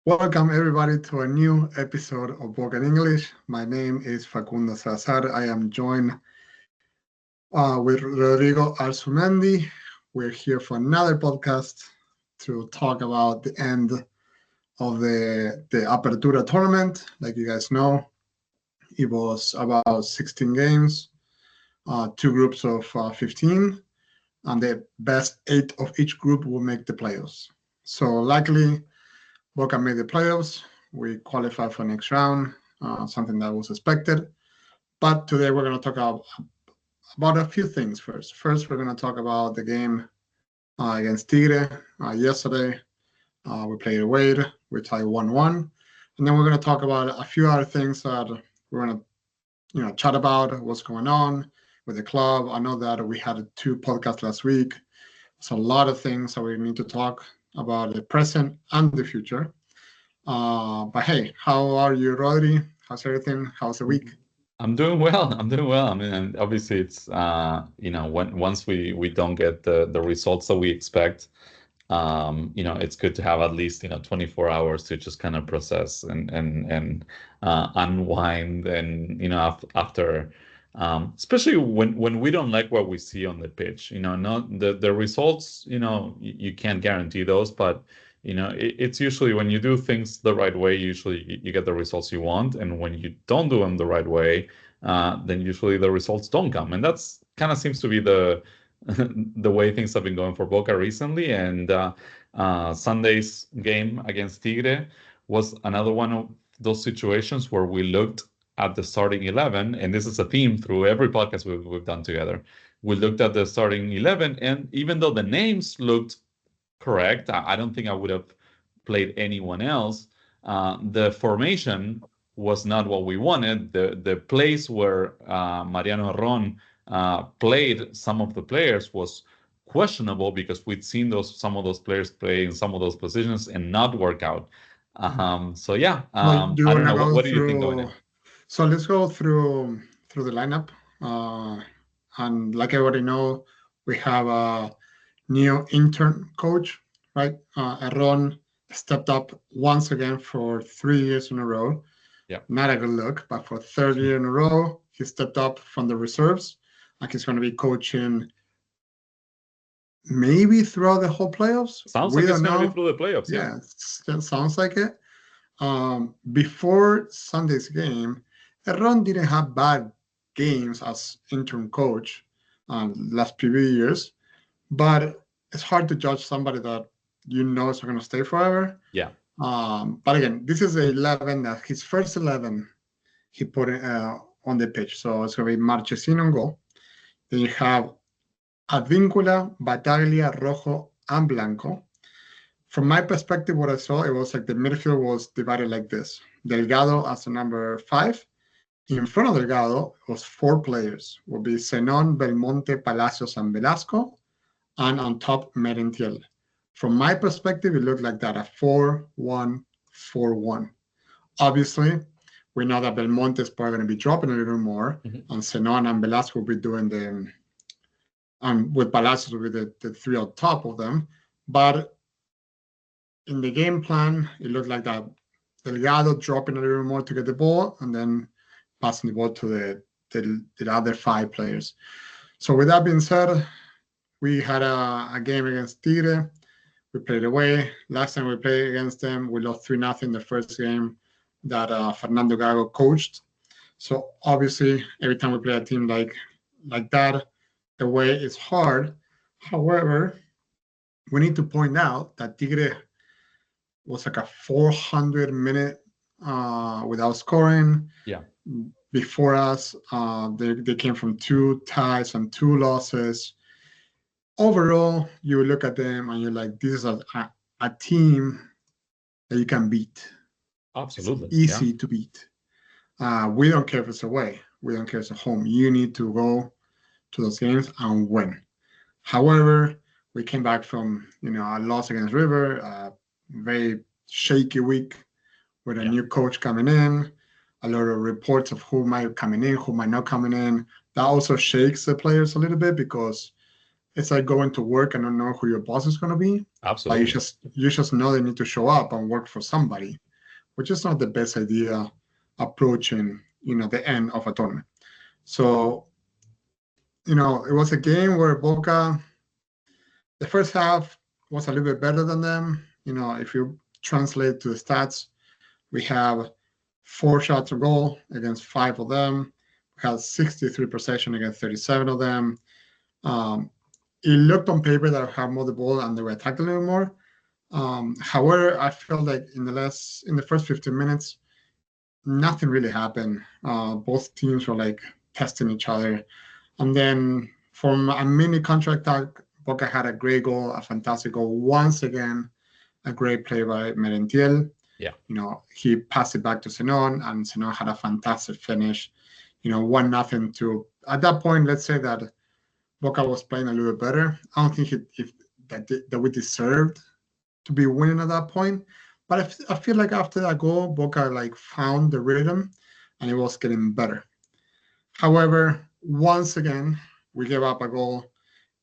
Welcome everybody to a new episode of Boca in English. My name is Facundo Zalazar. I am joined with Rodrigo Azurmendi. We're here for another podcast to talk about the end of the Apertura tournament. Like you guys know, it was about 16 games, two groups of 15, and the best 8 of each group will make the playoffs. So luckily, Boca made the playoffs. We qualified for next round, something that was expected. But today we're going to talk about a few things first. First, we're going to talk about the game against Tigre yesterday. We played away. We tied 1-1. And then we're going to talk about a few other things that we're going to chat about what's going on with the club. I know that we had 2 podcasts last week. So a lot of things that we need to talk about the present and the future. But hey, how are you, Rodri? How's everything? How's the week? I'm doing well. I mean, and obviously it's once we don't get the results that we expect, it's good to have at least 24 hours to just kind of process and unwind and after especially when we don't like what we see on the pitch. Not the results, you can't guarantee those, but it's usually when you do things the right way, usually you get the results you want, and when you don't do them the right way, then usually the results don't come, and that's kind of seems to be the the way things have been going for Boca recently. And Sunday's game against Tigre was another one of those situations where we looked at the starting 11, and this is a theme through every podcast we've done together. We looked at the starting 11, and even though the names looked correct, I don't think I would have played anyone else. The formation was not what we wanted. The place where Mariano Herrón played some of the players was questionable because we'd seen some of those players play in some of those positions and not work out. So yeah, I don't know. What do you think going in? So let's go through the lineup. And like everybody know, we have a new intern coach, right? Herrón stepped up once again for 3 years in a row. Yeah. Not a good look, but for 3rd year in a row, he stepped up from the reserves. Like he's going to be coaching maybe throughout the whole playoffs. Sounds like it's going to be through the playoffs. Yeah, it sounds like it. Before Sunday's game, Herrón didn't have bad games as interim coach last few years, but it's hard to judge somebody that is going to stay forever. Yeah. But again, this is 11 that his first 11 he put on the pitch. So it's going to be Marchesín on goal. Then you have Advíncula, Bataglia, Rojo, and Blanco. From my perspective, what I saw, it was like the midfield was divided like this. Delgado as the number 5. In front of Delgado was 4 players. Would be Zenón, Belmonte, Palacios, and Velasco. And on top, Merentiel. From my perspective, it looked like that, a 4-1-4-1. Obviously, we know that Belmonte is probably going to be dropping a little more, and Zenón and Velasco will be doing and with Palacios will be the 3 on top of them. But in the game plan, it looked like that Delgado dropping a little more to get the ball and then passing the ball to the other 5 players. So with that being said, we had a game against Tigre. We played away. Last time we played against them, we lost 3-0 the first game that Fernando Gago coached. So obviously, every time we play a team like that, away is hard. However, we need to point out that Tigre was like a 400-minute without scoring. Yeah. Before us, they came from 2 ties and 2 losses. Overall, you look at them and you're like, this is a team that you can beat. Absolutely. It's easy to beat. We don't care if it's away. We don't care if it's at home. You need to go to those games and win. However, we came back from a loss against River, a very shaky week with a new coach coming in, a lot of reports of who might coming in, who might not coming in. That also shakes the players a little bit because it's like going to work and not know who your boss is going to be. Absolutely. But you just know they need to show up and work for somebody, which is not the best idea approaching, the end of a tournament. So, it was a game where Boca, the first half was a little bit better than them. If you translate to the stats, we have 4 shots on goal against 5 of them. We had 63 possession against 37 of them. It looked on paper that we had more the ball and they were attacking a little more. However, I felt like in the first 15 minutes, nothing really happened. Both teams were like testing each other. And then from a mini counterattack, Boca had a great goal, a fantastic goal. Once again, a great play by Merentiel. Yeah. He passed it back to Zenon, and Zenon had a fantastic finish. 1-0 to, at that point, let's say that Boca was playing a little better. I don't think that we deserved to be winning at that point. But I feel like after that goal, Boca found the rhythm and it was getting better. However, once again, we gave up a goal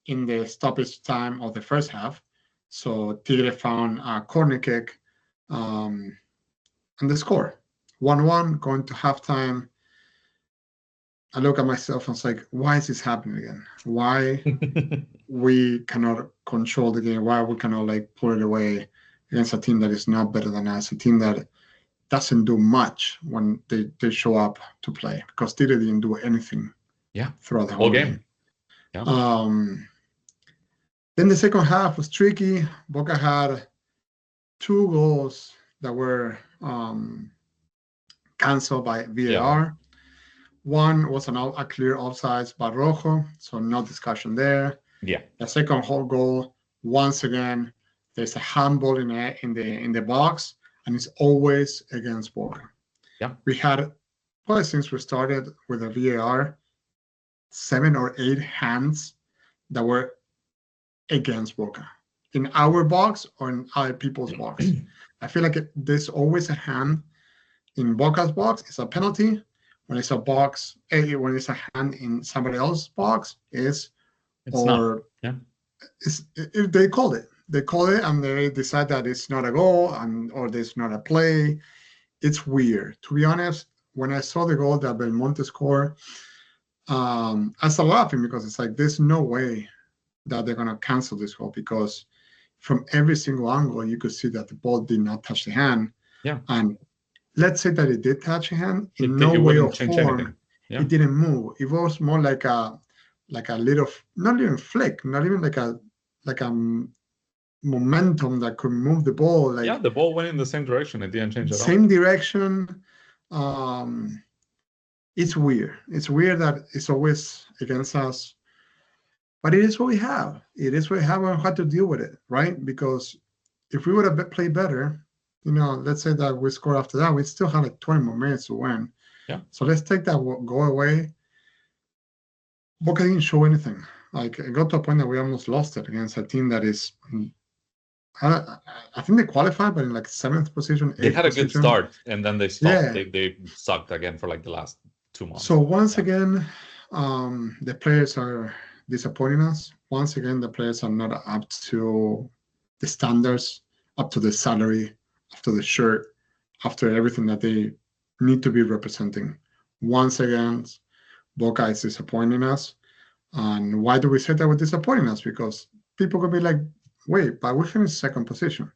in the stoppage time of the first half. So Tigre found a corner kick and the score. 1-1 going to halftime. I look at myself and it's like, why is this happening again? Why we cannot control the game? Why we cannot pull it away against a team that is not better than us, a team that doesn't do much when they show up to play, because Tigre didn't do anything throughout the whole game. Yeah. Then the second half was tricky. Boca had 2 goals that were canceled by VAR. Yeah. One was a clear offsides by Rojo, so no discussion there. Yeah. The second whole goal, once again, there's a handball in the box, and it's always against Boca. Yeah. We had, probably since we started with a VAR, 7 or 8 hands that were against Boca in our box or in other people's box. I feel like there's always a hand in Boca's box. It's a penalty. When it's when it's a hand in somebody else's box, if they call it. They call it and they decide that it's not a goal or there's not a play. It's weird. To be honest, when I saw the goal that Belmonte scored, I started laughing because it's like, there's no way that they're going to cancel this goal, because from every single angle, you could see that the ball did not touch the hand. Yeah. And let's say that it did touch a hand, in no way or form, it didn't move. It was more like a little, not even flick, not even like a momentum that could move the ball. The ball went in the same direction. It didn't change at all. Same direction. It's weird. It's weird that it's always against us. But it is what we have. It is what we have, and we have to deal with it, right? Because if we would have played better, let's say that we score after that, we still had 20 more minutes to win. Yeah. So let's take that goal away. Boca didn't show anything. It got to a point that we almost lost it against a team that is, I think they qualified, but in 7th position. They had a good start, and then they stopped. Yeah. They sucked again for the last 2 months. So once again, the players are disappointing us. Once again, the players are not up to the standards, up to the salary, after the shirt, after everything that they need to be representing. Once again, Boca is disappointing us. And why do we say that we're disappointing us? Because people could be like, wait, but we finished 2nd position.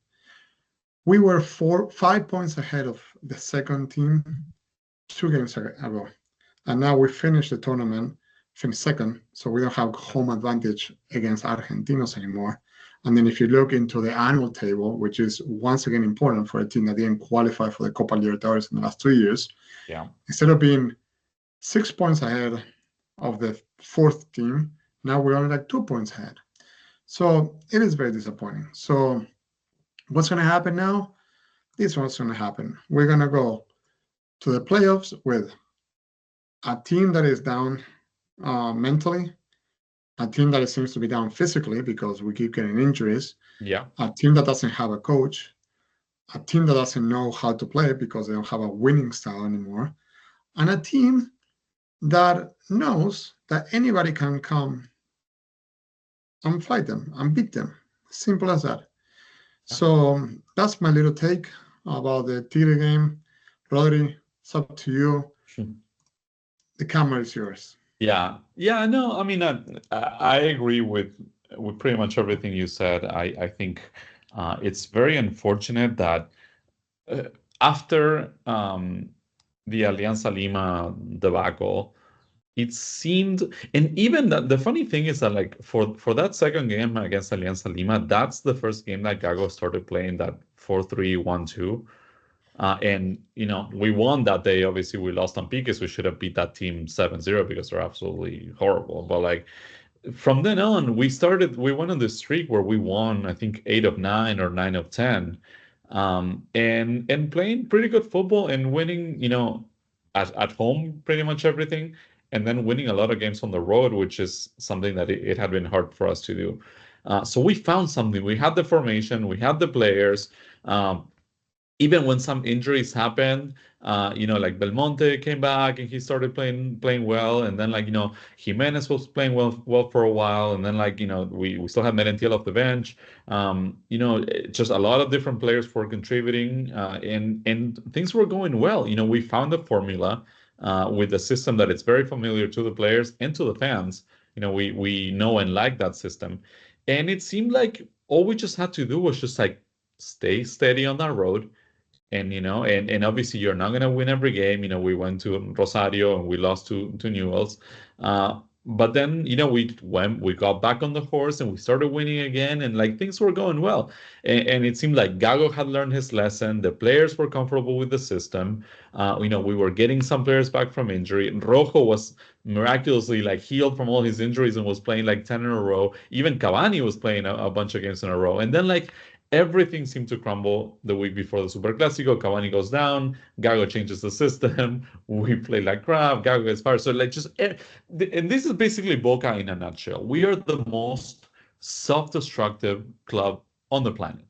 We were 5 points ahead of the second team 2 games ago. And now we finished the tournament, finished 2nd, so we don't have home advantage against Argentinos anymore. And then if you look into the annual table, which is once again important for a team that didn't qualify for the Copa Libertadores in the last 2 years, instead of being 6 points ahead of the 4th team, now we're only 2 points ahead. So it is very disappointing. So what's going to happen now? This is what's going to happen. We're going to go to the playoffs with a team that is down mentally, a team that seems to be down physically because we keep getting injuries, a team that doesn't have a coach, a team that doesn't know how to play because they don't have a winning style anymore, and a team that knows that anybody can come and fight them and beat them. Simple as that. So that's my little take about the Tigre game. Rodri, it's up to you. The camera is yours. Yeah, yeah, no, I mean, I agree with pretty much everything you said. I think it's very unfortunate that uh, after the Alianza Lima debacle, it seemed, and even the funny thing is that like for that second game against Alianza Lima, that's the first game that Gago started playing that 4-3-1-2. And we won that day. Obviously, we lost on Piques. We should have beat that team 7-0 because they're absolutely horrible. But like from then on, we went on this streak where we won, I think, 8 of 9 or 9 of 10. And playing pretty good football and winning, at home pretty much everything, and then winning a lot of games on the road, which is something that it had been hard for us to do. So we found something. We had the formation, we had the players. Even when some injuries happened, like Belmonte came back and he started playing well, and then Jimenez was playing well for a while, and then we still had Merentiel off the bench. Just a lot of different players were contributing, and things were going well. We found a formula with a system that is very familiar to the players and to the fans. We know and like that system, and it seemed like all we just had to do was just like stay steady on that road. And obviously you're not going to win every game. We went to Rosario and we lost to Newell's. But then, we got back on the horse and we started winning again, and like things were going well. And it seemed like Gago had learned his lesson. The players were comfortable with the system. We were getting some players back from injury. Rojo was miraculously like healed from all his injuries and was playing like 10 in a row. Even Cavani was playing a bunch of games in a row. And then everything seemed to crumble the week before the Super Clásico. Cavani goes down. Gago changes the system. We play like crap. Gago gets fired. So and this is basically Boca in a nutshell. We are the most self-destructive club on the planet.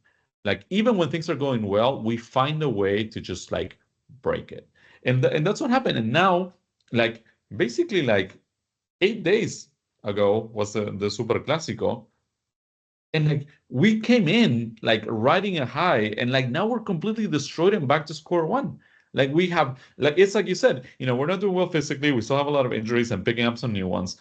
Like even when things are going well, we find a way to just like break it. And that's what happened. And now, basically 8 days ago was the Super Clásico. And we came in riding a high, and now we're completely destroyed and back to square one. We have it's like you said, we're not doing well physically. We still have a lot of injuries and picking up some new ones.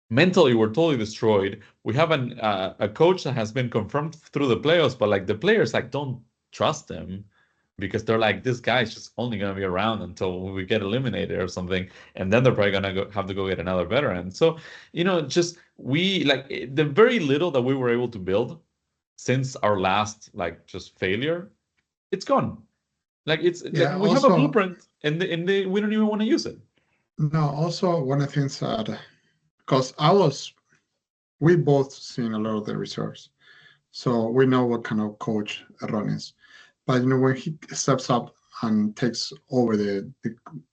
Mentally, we're totally destroyed. We have a coach that has been confirmed through the playoffs, but the players don't trust him because they're like, this guy's just only going to be around until we get eliminated or something. And then they're probably going to have to go get another veteran. So, just the very little that we were able to build since our last, just failure, it's gone. We have a blueprint and we don't even want to use it. No, also one of the things that, because we both seen a lot of the reserves. So we know what kind of coach Herrón is. But when he steps up and takes over the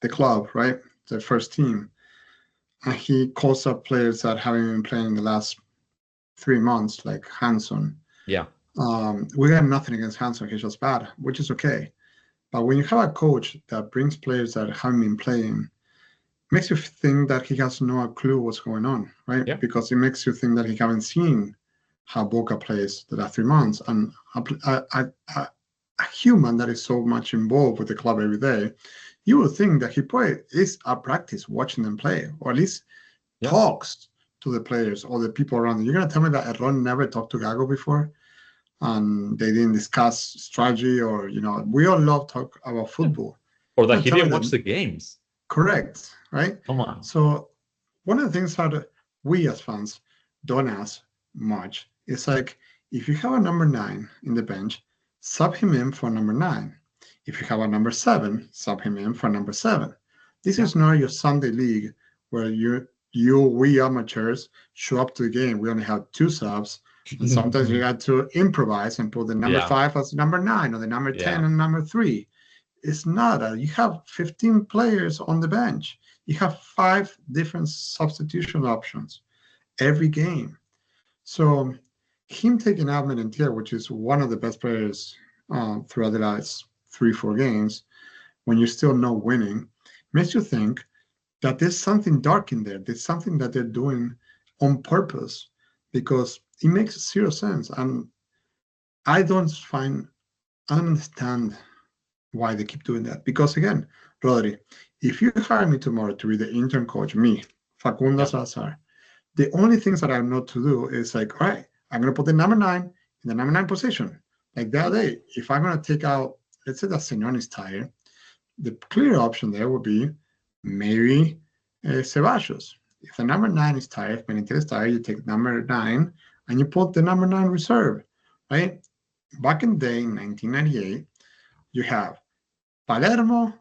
club, right, the first team, and he calls up players that haven't been playing the last 3 months, like Hanson. Yeah. We have nothing against Hanson. He's just bad, which is okay. But when you have a coach that brings players that haven't been playing, it makes you think that he has no clue what's going on, right? Yeah. Because it makes you think that he haven't seen how Boca plays the last 3 months. And a human that is so much involved with the club every day, you would think that he probably is at practice watching them play, or at least talks to the players or the people around them. You're going to tell me that Herrón never talked to Gago before and they didn't discuss strategy, or, we all love talk about football. Or that he didn't watch the games. Correct, right? Come on. So one of the things that we as fans don't ask much is if you have a number 9 in the bench, sub him in for number 9. If you have a number 7, sub him in for number 7. This is not your Sunday league where we amateurs show up to the game. We only have 2 subs, and sometimes you got to improvise and put the number 5 as number 9 or the number 10 and number 3. It's not that. You have 15 players on the bench. You have 5 different substitution options every game. So him taking out Merentiel, which is one of the best players throughout the last 3-4 games, when you're still not winning, makes you think that there's something dark in there. There's something that they're doing on purpose because it makes zero sense. And I don't understand why they keep doing that. Because again, Rodri, if you hire me tomorrow to be the intern coach, me, Facundo Yeah. Zalazar, the only things that I know to do is like, all right, I'm going to put the number 9 in the number 9 position. Like that day, if I'm going to take out, let's say that Señor is tired, the clear option there would be maybe Ceballos. If the number 9 is tired, if Benitez is tired, you take number 9 and you put the number 9 reserve, right? Back in the day, in 1998, you have Palermo,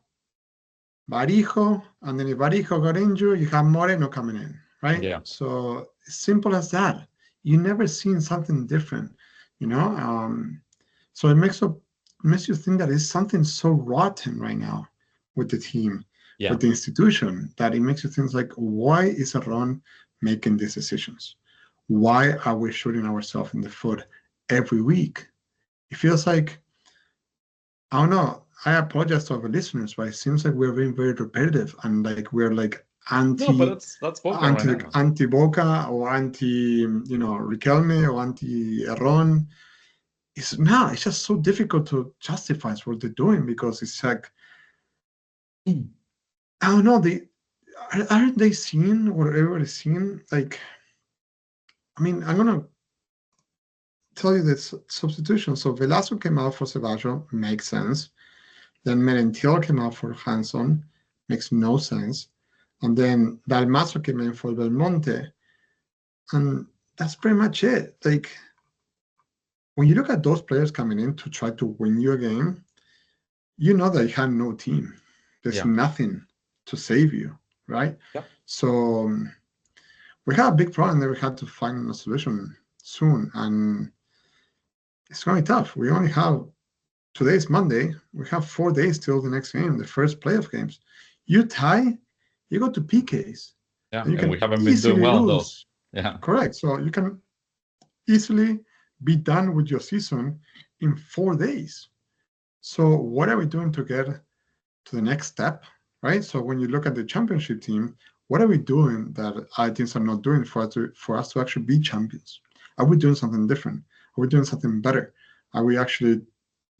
Barijo, and then if Barijo got injured, you have Moreno coming in, right? Yeah. So simple as that. You never seen something different, you know. So it makes you think that it's something so rotten right now with the team, Yeah. with the institution, that it makes you think like, why is Herrón making these decisions? Why are we shooting ourselves in the foot every week? It feels like, I don't know. I apologize to our listeners, but it seems like we're being very repetitive and like we're like No, but that's Boca right now. anti Boca or anti Riquelme or anti Herrón. It's just so difficult to justify what they're doing, because it's like, I don't know, aren't they seeing whatever is seen? Like, I mean, I'm gonna tell you this substitution. So Velasco came out for Ceballos, makes sense. Then Merentiel came out for Hanson, makes no sense. And then Dalmazo came in for Belmonte. And that's pretty much it. Like, when you look at those players coming in to try to win you a game, you know that you have no team. There's nothing to save you, right? Yeah. So we have a big problem that we have to find a solution soon. And it's going to be tough. We only have, today's Monday, we have 4 days till the next game, the first playoff games. You tie, you go to PKs. Yeah, and we haven't been doing well though. Yeah, correct. So you can easily be done with your season in 4 days. So what are we doing to get to the next step, right? So when you look at the championship team, what are we doing that our teams are not doing for us to actually be champions? Are we doing something different? Are we doing something better? Are we actually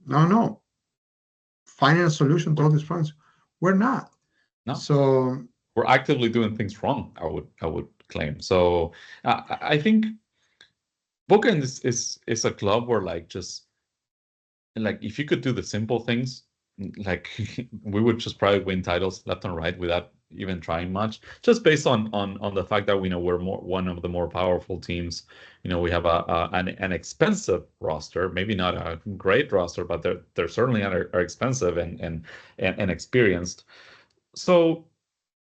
no finding a solution to all these problems? We're not. No. So we're actively doing things wrong, I would claim. So I think Boca is a club where like if you could do the simple things, like we would just probably win titles left and right without even trying much, just based on the fact that we know we're one of the more powerful teams. We have an expensive roster, maybe not a great roster, but they're certainly are expensive and experienced. So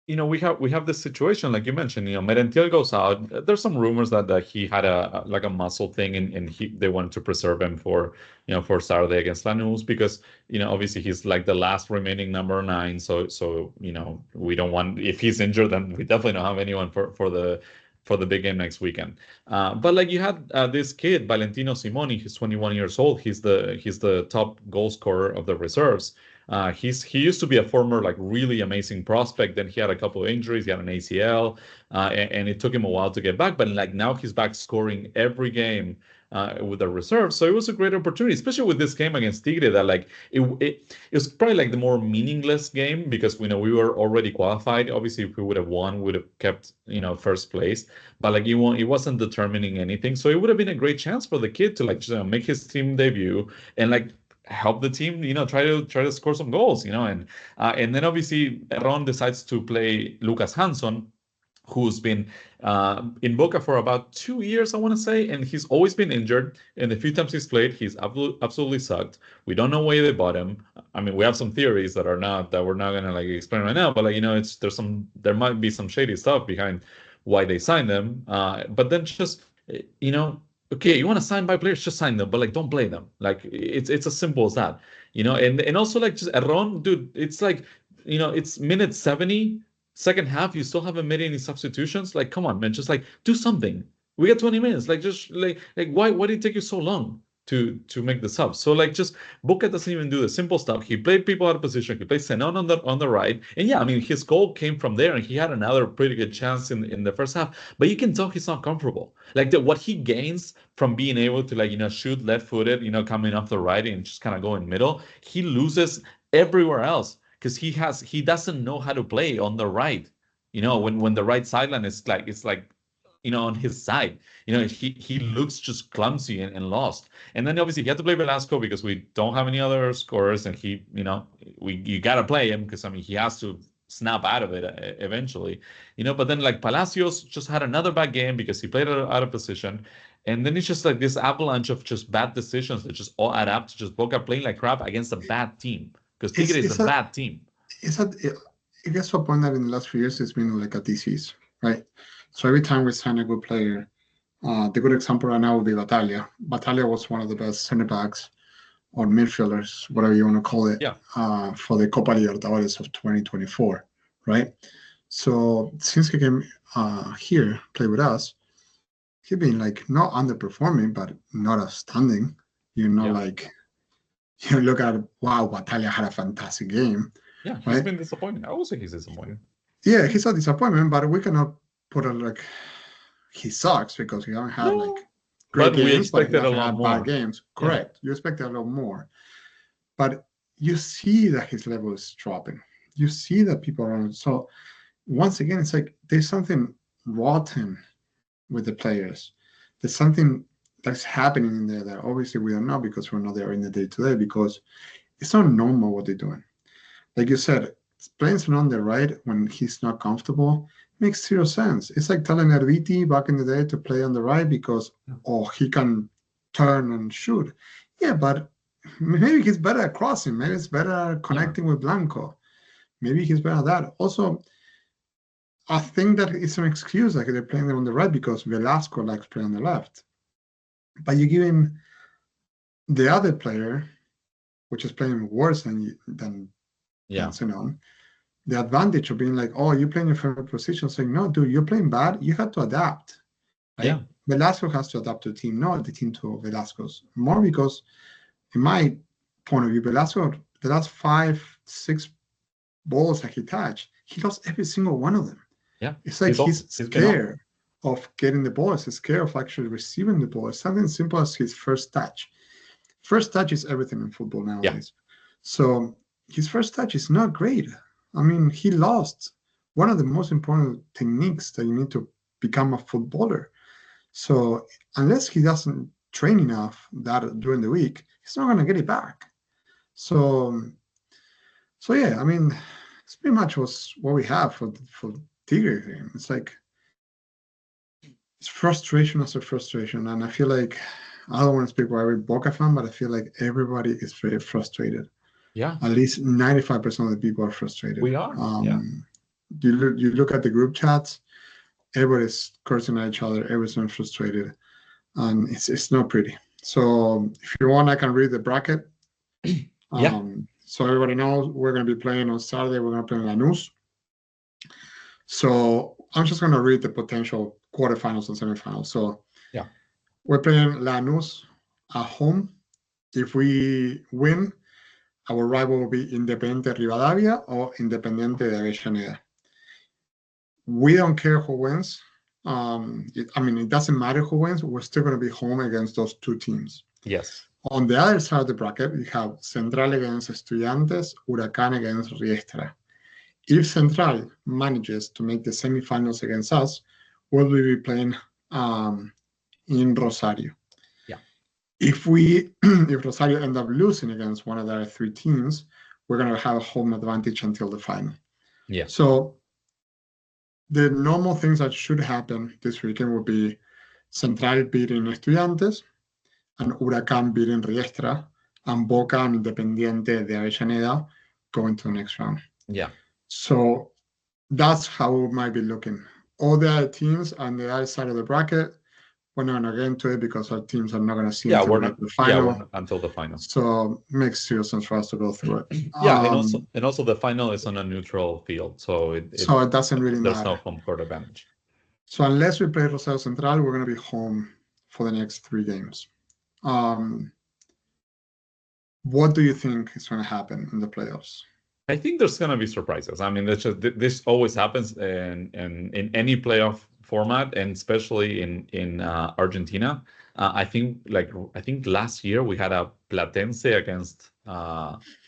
we have this situation, like you mentioned, Merentiel goes out. There's some rumors that he had a muscle thing, and they wanted to preserve him for Saturday against Lanús, because obviously he's like the last remaining number 9. So we don't want, if he's injured, then we definitely don't have anyone for the big game next weekend. But like you had this kid Valentino Simoni, he's 21 years old. He's the top goal scorer of the reserves. He used to be a former like really amazing prospect. Then he had a couple of injuries. He had an ACL, and it took him a while to get back. But like now he's back scoring every game with the reserve. So it was a great opportunity, especially with this game against Tigre. That like it was probably like the more meaningless game, because we were already qualified. Obviously, if we would have won, we would have kept first place. But like it wasn't determining anything. So it would have been a great chance for the kid to like just, make his team debut and like help the team, try to score some goals, and then obviously Herrón decides to play Lucas Hanson, who's been in Boca for about 2 years, I want to say, and he's always been injured. And the few times he's played, he's absolutely sucked. We don't know why they bought him. I mean, we have some theories that we're not gonna like explain right now, but like there might be some shady stuff behind why they signed them. But then just okay, you want to sign by players, just sign them, but like don't play them. Like it's as simple as that, and also like just Herrón, dude, it's like it's minute 70, second half, you still haven't made any substitutions. Like, come on, man, just like do something. We got 20 minutes. Like just like why did it take you so long? to make the subs. So like just Boca doesn't even do the simple stuff. He played people out of position. He played Zenon on the right. And yeah, I mean his goal came from there and he had another pretty good chance in the first half. But you can tell he's not comfortable. Like what he gains from being able to like, shoot left-footed, coming off the right and just kind of go in middle, he loses everywhere else because he doesn't know how to play on the right. When the right sideline is like it's like on his side. He looks just clumsy and lost. And then obviously he had to play Velasco because we don't have any other scorers, and you gotta play him because he has to snap out of it eventually. But then like Palacios just had another bad game because he played out of position. And then it's just like this avalanche of just bad decisions that just all add up to just Boca playing like crap against a bad team. Because Tigre is a bad team. I guess to a point that in the last few years it's been like a disease, right? So every time we sign a good player, the good example right now would be Battaglia. Battaglia was one of the best center backs or midfielders, whatever you want to call it, for the Copa Libertadores of 2024, right? So since he came here, play with us, he's been like not underperforming, but not outstanding. Like you look at, wow, Battaglia had a fantastic game. Yeah, he's been disappointing. I would say he's disappointing. Yeah, he's a disappointment, but we cannot put it like he sucks because he don't have like great games. We expected a lot more. Bad games. Correct. You expected a lot more. But you see that his level is dropping. You see that people are so once again, it's like there's something rotten with the players. There's something that's happening in there that obviously we don't know because we're not there in the day-to-day, because it's not normal what they're doing. Like you said, playing on the right when he's not comfortable makes zero sense. It's like telling Erviti back in the day to play on the right because he can turn and shoot. Yeah, but maybe he's better at crossing. Maybe he's better at connecting with Blanco. Maybe he's better at that. Also, I think that it's an excuse like they're playing them on the right because Velasco likes playing on the left. But you give him the other player, which is playing worse than Zenon, the advantage of being like, oh, you're playing your favorite position. Saying, no, dude, you're playing bad. You have to adapt. Right? Yeah. Velasco has to adapt to the team, not the team to Velasco's. More because, in my point of view, Velasco, the last 5-6 balls that he touched, he lost every single one of them. Yeah. It's like he's scared of getting the ball. He's scared of actually receiving the ball. It's something simple as his first touch. First touch is everything in football nowadays. Yeah. So his first touch is not great. I mean, he lost one of the most important techniques that you need to become a footballer. So unless he doesn't train enough that during the week, he's not going to get it back. So yeah, I mean, it's pretty much what we have for Tigre. It's like it's frustration after frustration, and I feel like I don't want to speak for every Boca fan, but I feel like everybody is very frustrated. Yeah, at least 95% of the people are frustrated. We are. You look at the group chats, everybody's cursing at each other, everyone's frustrated, and it's not pretty. So if you want, I can read the bracket. So everybody knows we're going to be playing on Saturday. We're going to play in Lanús. So I'm just going to read the potential quarterfinals and semifinals. So we're playing Lanús at home. If we win, our rival will be Independiente Rivadavia or Independiente de Avellaneda. We don't care who wins. It doesn't matter who wins. We're still going to be home against those two teams. Yes. On the other side of the bracket, we have Central against Estudiantes, Huracán against Riestra. If Central manages to make the semifinals against us, we'll be playing in Rosario. Yeah. If Rosario end up losing against one of the other three teams, we're going to have a home advantage until the final. Yeah. So the normal things that should happen this weekend would be Central beating Estudiantes, and Huracán beating Riestra, and Boca and Independiente de Avellaneda going to the next round. Yeah. So that's how we might be looking. All the other teams on the other side of the bracket, we're not going to get into it because our teams are not going to see until the final. Yeah, until the final. So it makes zero sense for us to go through it. And also the final is on a neutral field, so it doesn't really matter. There's no home court advantage. So unless we play Rosario Central, we're going to be home for the next 3 games. What do you think is going to happen in the playoffs? I think there's going to be surprises. I mean, this always happens in any playoff format, and especially in Argentina. I think last year we had a Platense against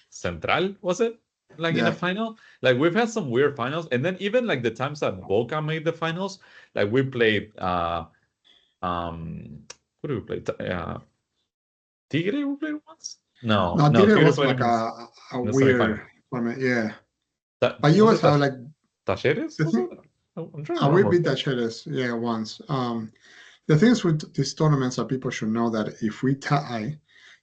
Central, was it? Like in a final? Like we've had some weird finals, and then even like the times that Boca made the finals, like we played who do we play? Tigre we played once? No, Tigre was played like a in the weird semifinal. Yeah. But you always have like Talleres? I'm trying to we remember. beat Talleres, once. The things with these tournaments that people should know that if we tie,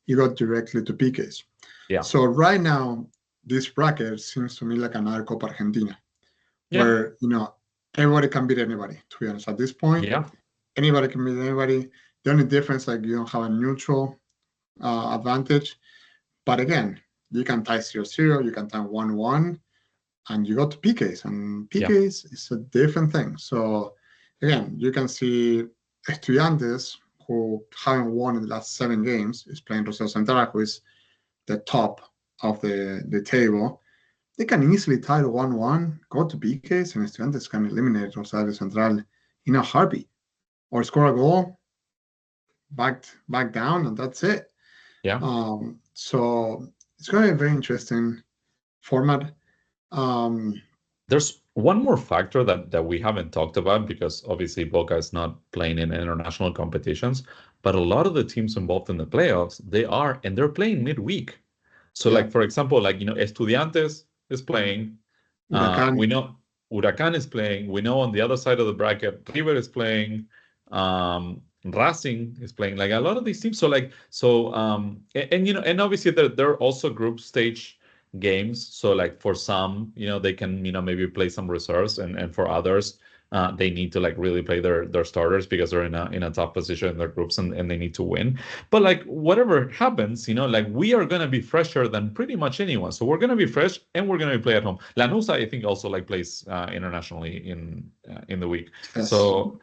you go directly to PKs. Yeah. So right now, this bracket seems to me like another Copa Argentina, where everybody can beat anybody. To be honest, at this point, anybody can beat anybody. The only difference, like you don't have a neutral advantage, but again, you can tie 0-0, you can tie 1-1, and you go to PKs, and PKs is a different thing. So again, you can see Estudiantes, who haven't won in the last 7 games, is playing Rosario Central, who is the top of the table. They can easily tie 1-1, go to PKs, and Estudiantes can eliminate Rosario Central in a heartbeat, or score a goal, back down, and that's it. Yeah. So it's going to be a very interesting format. There's one more factor that we haven't talked about, because obviously Boca is not playing in international competitions, but a lot of the teams involved in the playoffs, they're playing midweek. So like, for example, like, Estudiantes is playing. We know Huracan is playing. We know on the other side of the bracket, River is playing. Racing is playing. Like a lot of these teams. And obviously there are also group stage games. So like for some, they can, maybe play some reserves, and for others, they need to like really play their starters because they're in a tough position in their groups, and they need to win. But like whatever happens, like we are gonna be fresher than pretty much anyone. So we're gonna be fresh, and we're gonna be play at home. Lanús, I think, also like plays internationally in the week. Yes. So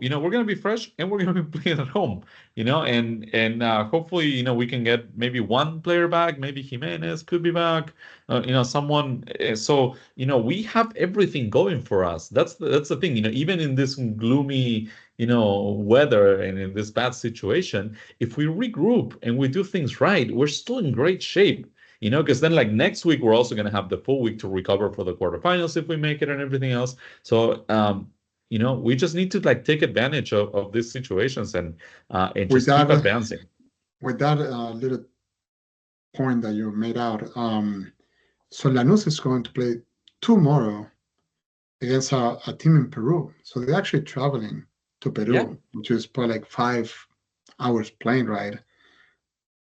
we're gonna be fresh, and we're gonna be playing at home. And hopefully we can get maybe one player back. Maybe Jimenez could be back. Someone. So we have everything going for us. That's the thing. Even in this gloomy weather and in this bad situation, if we regroup and we do things right, we're still in great shape. Because then like next week we're also going to have the full week to recover for the quarterfinals if we make it and everything else. So we just need to like take advantage of these situations and just keep advancing. With that little point that you made out, so Lanús is going to play tomorrow against a team in Peru. So they're actually traveling to Peru, which is probably like 5 hours plane ride.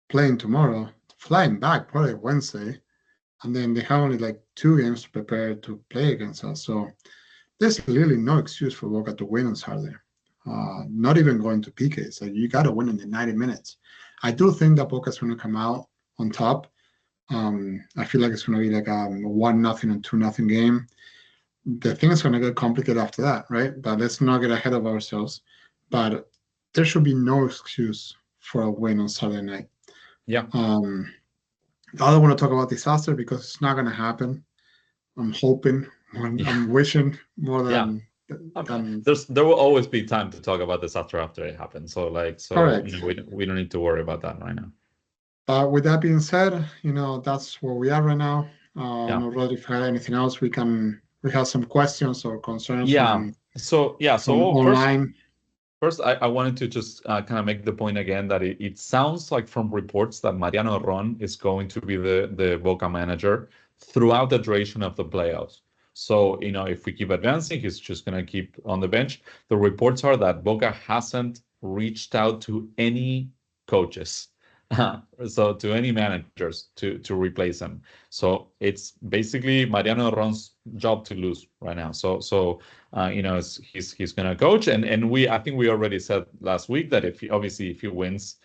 Playing tomorrow, flying back probably Wednesday, and then they have only like 2 games to prepare to play against us. So there's really no excuse for Boca to win on Saturday. Not even going to PK. So you got to win in the 90 minutes. I do think that Boca is going to come out on top. I feel like it's going to be like a 1-0 and 2-0 game. The thing is going to get complicated after that, right? But let's not get ahead of ourselves. But there should be no excuse for a win on Saturday night. Yeah. I don't want to talk about disaster because it's not going to happen. I'm hoping, I'm wishing more than. There will always be time to talk about disaster after it happens. So we don't need to worry about that right now. But with that being said, that's where we are right now. I don't know, Rodrigo, if you had anything else, we have some questions or concerns. So online. First, I wanted to just kind of make the point again that it sounds like from reports that Mariano Herrón is going to be the Boca manager throughout the duration of the playoffs. So, if we keep advancing, he's just going to keep on the bench. The reports are that Boca hasn't reached out to any coaches, so to any managers to replace him. So it's basically Mariano Herrón's job to lose right now. So he's going to coach, and I think we already said last week that if he wins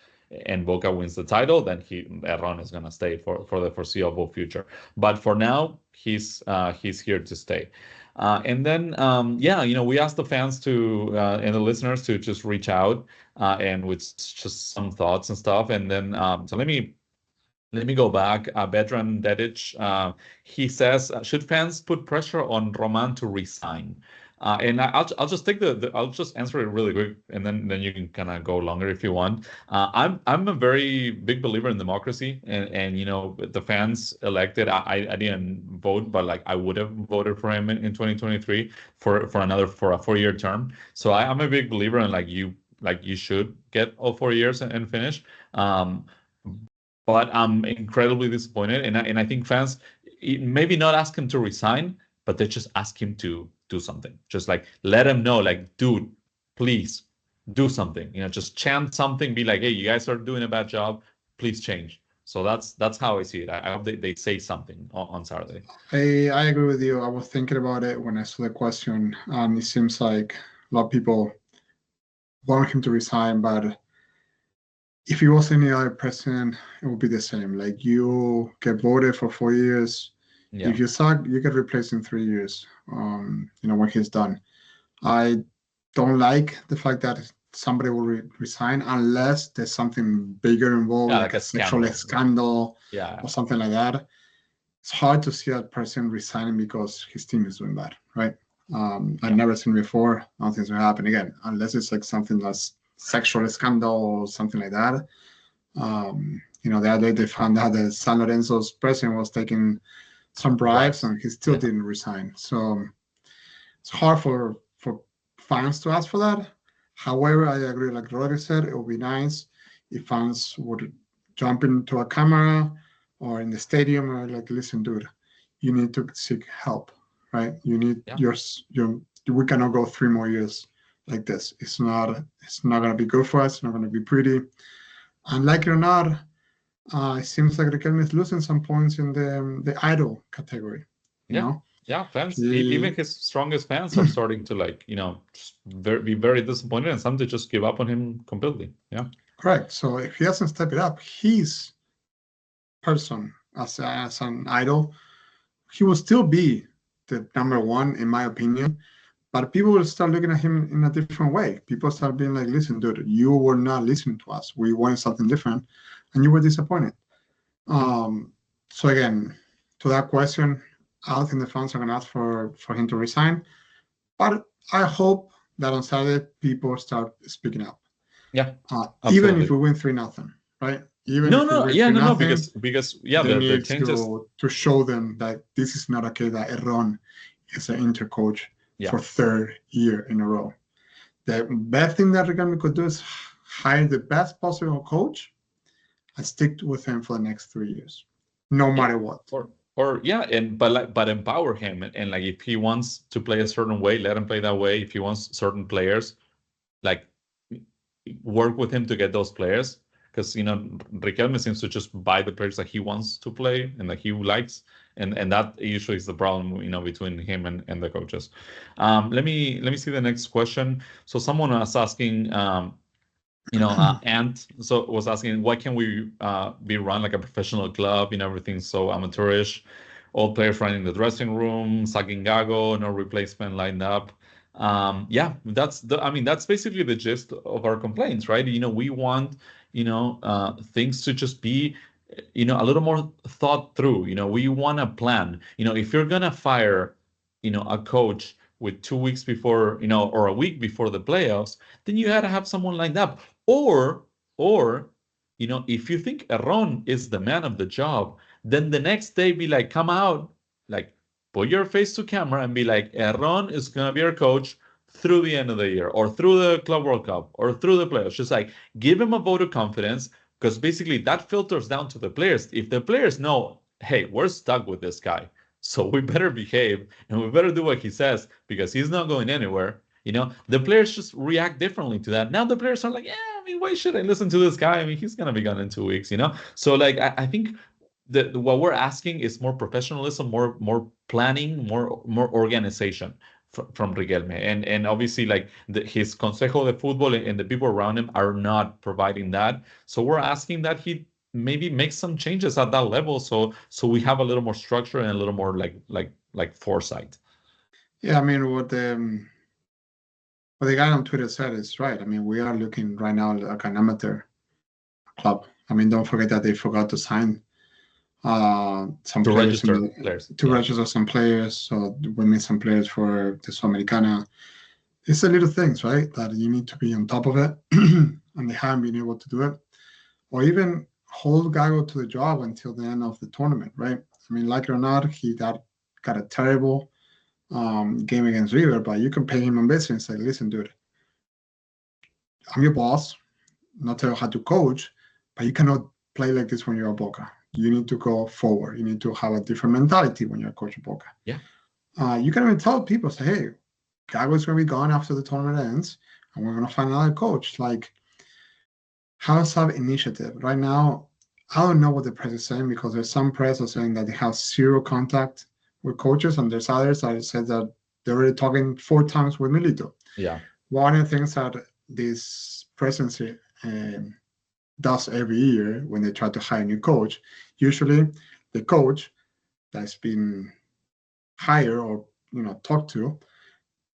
and Boca wins the title, then Herrón is going to stay for the foreseeable future. But for now, he's here to stay. And then, we asked the fans to and the listeners to just reach out and with just some thoughts and stuff. And then, so let me go back. Bedran Dedic, he says, should fans put pressure on Roman to resign? And I'll just take I'll just answer it really quick, and then you can kind of go longer if you want. I'm a very big believer in democracy, and the fans elected. I didn't vote, but like I would have voted for him in 2023 for a 4-year term. So I'm a big believer in you should get all 4 years and finish. But I'm incredibly disappointed, and I think fans maybe not ask him to resign, but they just ask him to do something. Just like let him know, like, dude, please do something. Just chant something. Be like, hey, you guys are doing a bad job. Please change. So that's how I see it. I hope they say something on Saturday. I agree with you. I was thinking about it when I saw the question. It seems like a lot of people want him to resign, but if he was any other president, it would be the same. Like, you get voted for 4 years. Yeah. If you suck, you get replaced in 3 years. When he's done. I don't like the fact that somebody will resign unless there's something bigger involved, like a sexual scandal, or something like that. It's hard to see that person resigning because his team is doing bad, right? I've never seen before. Nothing's gonna happen again, unless it's like something that's sexual scandal or something like that. The other day they found out that San Lorenzo's president was taking some bribes, and he still didn't resign. So it's hard for fans to ask for that. However, I agree, like Rodrigo said, it would be nice if fans would jump into a camera or in the stadium or like, listen, dude, you need to seek help, right? You need we cannot go 3 more years like this. It's not going to be good for us. It's not going to be pretty. And like it or not, it seems like Riquelme is losing some points in the idol category. You know? Yeah, fans, even his strongest fans are starting to be very disappointed, and some to just give up on him completely. Yeah, correct. So if he doesn't step it up, his person as an idol, he will still be the number one, in my opinion. But people will start looking at him in a different way. People start being like, listen, dude, you were not listening to us. We wanted something different, and you were disappointed. So again, to that question, I don't think the fans are going to ask for him to resign. But I hope that on Saturday, people start speaking up. Yeah. Even if we win 3-0, right? Because they need to show them that this is not okay, that Herrón is an Inter coach for 3rd year in a row. The best thing that Riquelme could do is hire the best possible coach and stick with him for the next 3 years, no matter what. But empower him, and like, if he wants to play a certain way, let him play that way. If he wants certain players, like, work with him to get those players, because Riquelme seems to just buy the players that he wants to play and that he likes, and that usually is the problem between him and the coaches. Let me see the next question. So someone was asking, and so was asking, why can't we be run like a professional club? Everything's so amateurish. All players running the dressing room, sucking gago, no replacement lined up. That's basically the gist of our complaints, right? We want things to just be a little more thought through. We want a plan. If you're gonna fire a coach with 2 weeks before, or a week before the playoffs, then you had to have someone lined up. Or if you think Herrón is the man of the job, then the next day be like, come out, like, put your face to camera and be like, Herrón is going to be our coach through the end of the year, or through the Club World Cup, or through the playoffs. Just like, give him a vote of confidence, because basically that filters down to the players. If the players know, hey, we're stuck with this guy, so we better behave and we better do what he says, because he's not going anywhere. The players just react differently to that. Now the players are like, why should I listen to this guy? He's going to be gone in 2 weeks, So like, I think what we're asking is more professionalism, more planning, more organization from Riquelme, and obviously like his Consejo de Fútbol and the people around him are not providing that. So we're asking that he maybe make some changes at that level, so we have a little more structure and a little more like foresight. Yeah, I mean what the guy on Twitter said is right. I mean, we are looking right now like an amateur club. I mean, don't forget that they forgot to sign some To players register players. to register some players. So we need some players for the Sudamericana. It's the little things, right, that you need to be on top of it, and they haven't been able to do it, or even hold Gago to the job until the end of the tournament, right? I mean, like it or not, he got a terrible game against River, but you can pay him on base and say, listen, dude, I'm your boss, not tell you how to coach, but you cannot play like this when you're a Boca. You need to go forward. You need to have a different mentality when you're coaching Boca. Yeah. You can even tell people, say, hey, Gago's going to be gone after the tournament ends, and we're going to find another coach. Like, have some initiative. Right now, I don't know what the press is saying, because there's some press are saying that they have zero contact with coaches, and there's others that said that they're already talking 4 times with Milito. Yeah. One of the things that this presidency does every year when they try to hire a new coach, usually the coach that's been hired or talked to,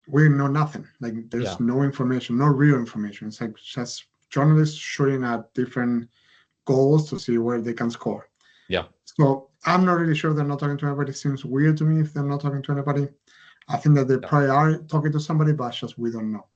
we know nothing. Like there's no information, no real information. It's like just journalists shooting at different goals to see where they can score. Yeah. So I'm not really sure they're not talking to anybody. It seems weird to me if they're not talking to anybody. I think that they probably are talking to somebody, but just we don't know.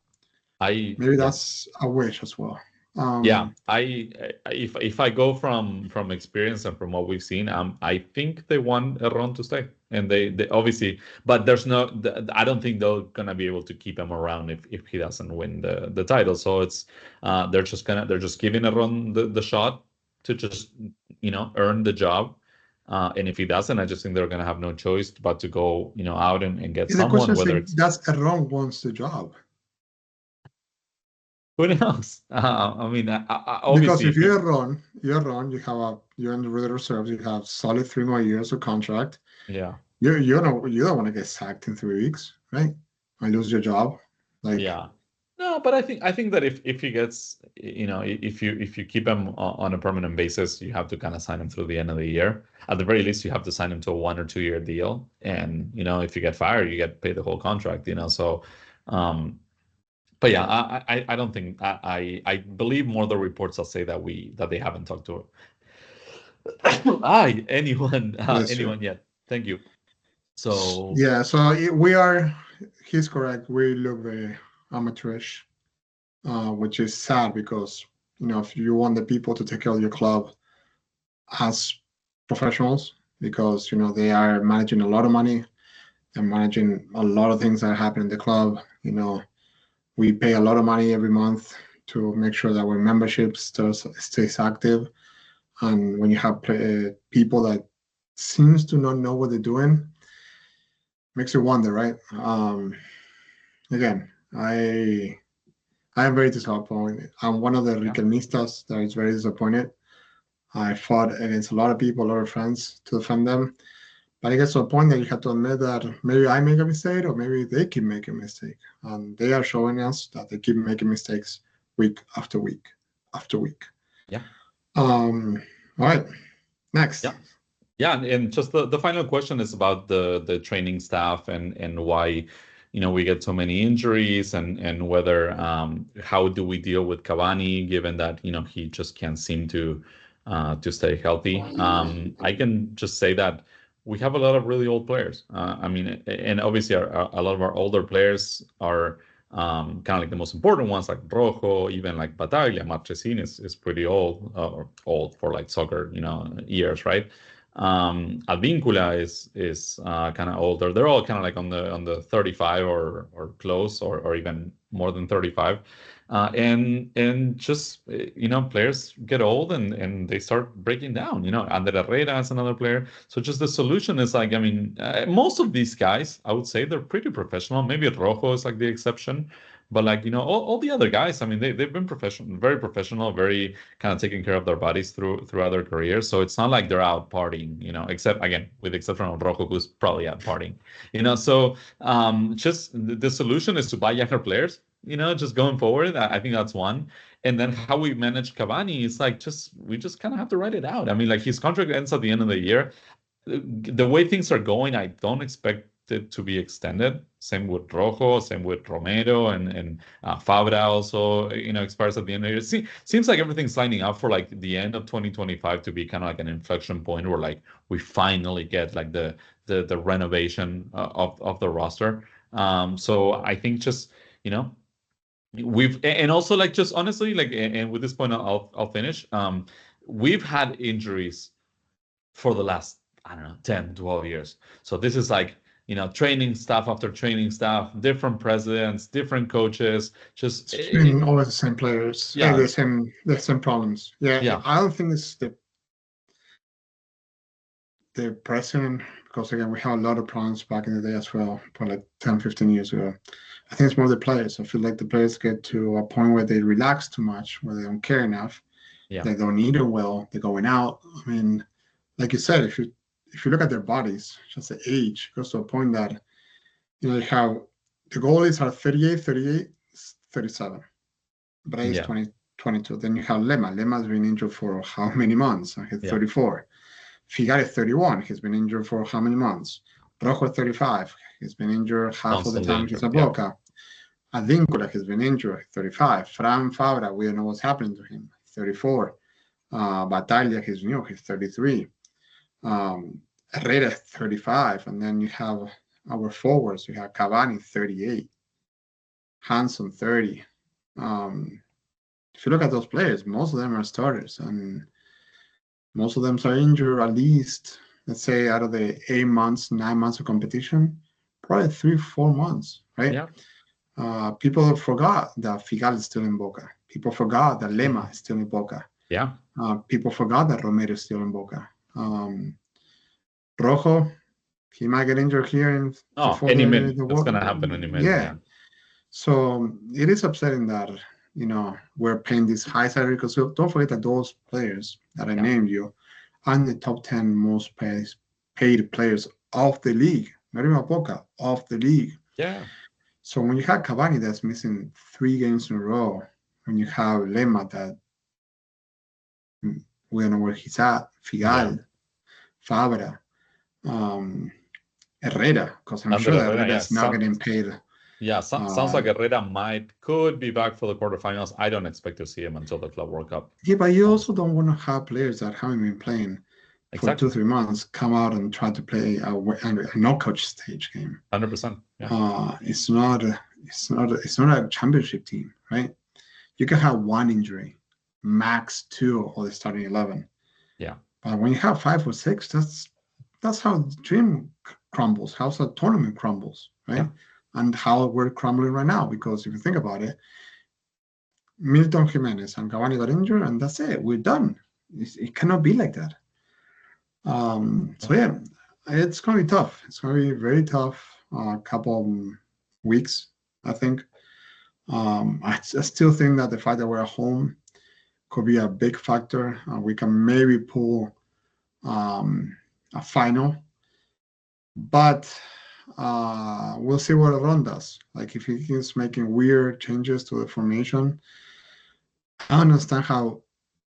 Maybe that's a wish as well. If I go from experience and from what we've seen, I think they want Herrón to stay, and they obviously, but there's no, I don't think they're gonna be able to keep him around if he doesn't win the title. So it's they're just giving Herrón the shot to just earn the job, and if he doesn't, I just think they're gonna have no choice but to go out and get someone. Whether it's does Herrón wants the job. Who knows? I mean, obviously, because if you're Herrón, you're in the reserves. You have solid 3 more years of contract. Yeah. You don't want to get sacked in 3 weeks, right? Or lose your job. Yeah. No, but I think that if he gets, if you keep him on a permanent basis, you have to kind of sign him through the end of the year. At the very least, you have to sign him to a 1 or 2 year deal. And if you get fired, you get paid the whole contract. So. But yeah, I don't think I believe more the reports that say that they haven't talked to anyone yet. Thank you. So yeah, so he's correct. We look very amateurish, which is sad because if you want the people to take care of your club as professionals, because they are managing a lot of money, they're managing a lot of things that happen in the club. We pay a lot of money every month to make sure that our membership stays active. And when you have people that seems to not know what they're doing, makes you wonder, right? Again, I am very disappointed. I'm one of the Riquelmistas that is very disappointed. I fought against a lot of people, a lot of friends to defend them. But it gets to a point that you have to admit that maybe I make a mistake or maybe they keep making a mistake. And they are showing us that they keep making mistakes week after week after week. Yeah. All right. Next. Yeah. And just the final question is about the training staff and why, we get so many injuries and whether how do we deal with Cavani given that, he just can't seem to stay healthy. I can just say that we have a lot of really old players. I mean, and obviously a lot of our older players are kind of like the most important ones, like Rojo, even like Bataglia. Marchesín is pretty old, or old for like soccer, years, right? Advíncula is kind of older. They're all kind of like on the 35 or close or even more than 35. And just players get old and they start breaking down. Ander Herrera is another player. So just the solution is like, I mean, most of these guys, I would say they're pretty professional. Maybe Rojo is like the exception, But like, all the other guys, I mean, they've been very professional, very kind of taking care of their bodies throughout their careers. So it's not like they're out partying, except again, with the exception of Rojo, who's probably out partying, So just the solution is to buy younger players, just going forward. I think that's one. And then how we manage Cavani is like we just kind of have to write it out. I mean, like his contract ends at the end of the year. The way things are going, I don't expect it to be extended. Same with Rojo, same with Romero, and Fabra also, expires at the end of the year. Seems like everything's lining up for like the end of 2025 to be kind of like an inflection point where like we finally get like the renovation of the roster. So I think just and also like just honestly like and with this point I'll finish. We've had injuries for the last, I don't know, 10, 12 years. So this is like, training staff after training staff, different presidents, different coaches, just it's been always the same players, yeah, the same problems. Yeah, I don't think it's the president, because again, we had a lot of problems back in the day as well, for like 10, 15 years ago. I think it's more the players. I feel like the players get to a point where they relax too much, where they don't care enough. Yeah. They don't eat well. They're going out. I mean, like you said, if you look at their bodies, just the age goes to a point that, you have the goalies are 38, 38, 37. Bryce, 20, 22. Then you have Lema. Lema's been injured for how many months? He's 34. Figare, 31. He's been injured for how many months? Rojo, 35. He's been injured half of the time he's at Boca. Advíncula has been injured, 35. Fran Fabra, we don't know what's happening to him, 34. Bataglia, he's new, he's 33. Herrera, 35. And then you have our forwards. You have Cavani, 38. Hanson, 30. If you look at those players, most of them are starters, and most of them are injured at least, let's say, out of the 8 months, 9 months of competition, probably 3-4 months, right? Yeah. People forgot that Figal is still in Boca. People forgot that Lema is still in Boca. Yeah. People forgot that Romero is still in Boca. Rojo, he might get injured here before any minute. The It's going to happen any minute. Yeah. So it is upsetting that, we're paying these high salary, because don't forget that those players that I named you are the top 10 most paid players of the league, not even Boca, of the league. Yeah. So when you have Cavani that's missing 3 games in a row, when you have Lema that we don't know where he's at, Figal, Fabra, Herrera, because I'm sure that Herrera is not getting paid. Yeah, sounds like Herrera could be back for the quarterfinals. I don't expect to see him until the Club World Cup. Yeah, but you also don't want to have players that haven't been playing for 2-3 months come out and try to play a knockout stage game. 100%. Yeah. It's not a championship team, right? You can have 1 injury, max 2 of the starting 11. Yeah. But when you have 5 or 6, that's how the dream crumbles, how the tournament crumbles, right? Yeah. And how we're crumbling right now, because if you think about it, Milton Jimenez and Cavani got injured, and that's it. We're done. It cannot be like that. So yeah, it's going to be tough. It's going to be very tough. A couple of weeks, I think. I still think that the fact that we're at home could be a big factor. We can maybe pull a final, but we'll see what Herrón does. Like, if he keeps making weird changes to the formation, I understand how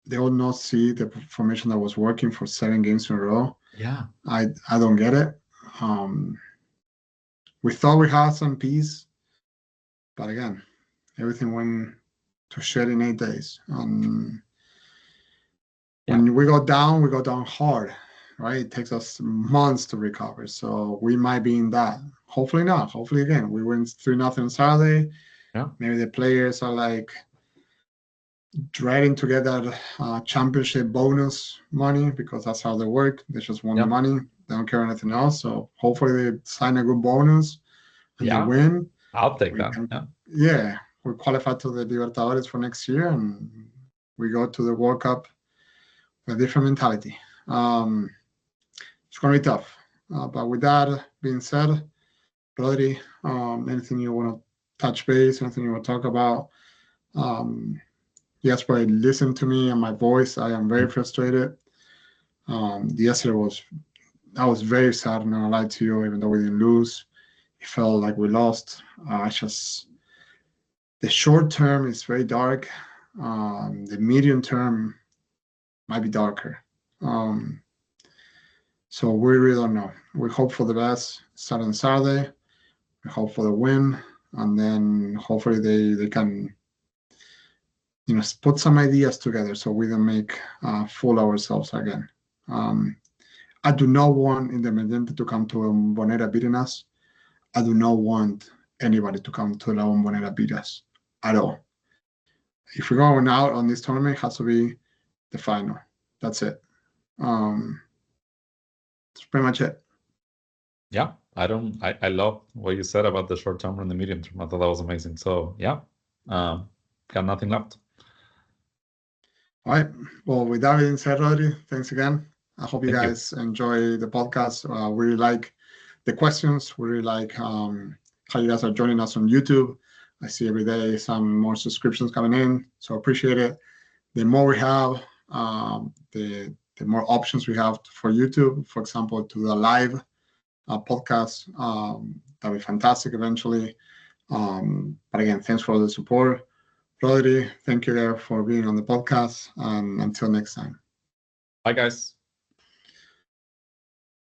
they will not see the formation that was working for 7 games in a row. Yeah. I don't get it. We thought we had some peace, but again, everything went to shit in 8 days. When we go down hard, right? It takes us months to recover. So we might be in that. Hopefully not. Hopefully, again, we win 3-0 on Saturday. Yeah. Maybe the players are like dreading to get that championship bonus money, because that's how they work. They just want the money. They don't care anything else. So hopefully they sign a good bonus and they win. I'll take that. We qualify to the Libertadores for next year, and we go to the World Cup with a different mentality. It's going to be tough. But with that being said, Rodri, anything you want to touch base, anything you want to talk about. Jesper listened to me and my voice. I am very frustrated. Yesterday I was very sad, I'm not gonna lie to you, even though we didn't lose. It felt like we lost. The short term is very dark. The medium term might be darker. So we really don't know. We hope for the best starting Saturday. We hope for the win, and then hopefully they can, put some ideas together so we don't make fool ourselves again. I do not want Independiente to come to Bombonera beating us. I do not want anybody to come to La Bombonera beat us at all. If we're going out on this tournament, it has to be the final. That's it. That's pretty much it. Yeah, I love what you said about the short term and the medium term. I thought that was amazing. So yeah, got nothing left. All right. Well, with that being said, Rodri, thanks again. I hope you guys enjoy the podcast. We really like the questions. We really like how you guys are joining us on YouTube. I see every day some more subscriptions coming in, so appreciate it. The more we have, the more options we have for YouTube. For example, to the live podcast, that'll be fantastic eventually. But again, thanks for all the support. Rodri, thank you there for being on the podcast, and until next time. Bye, guys.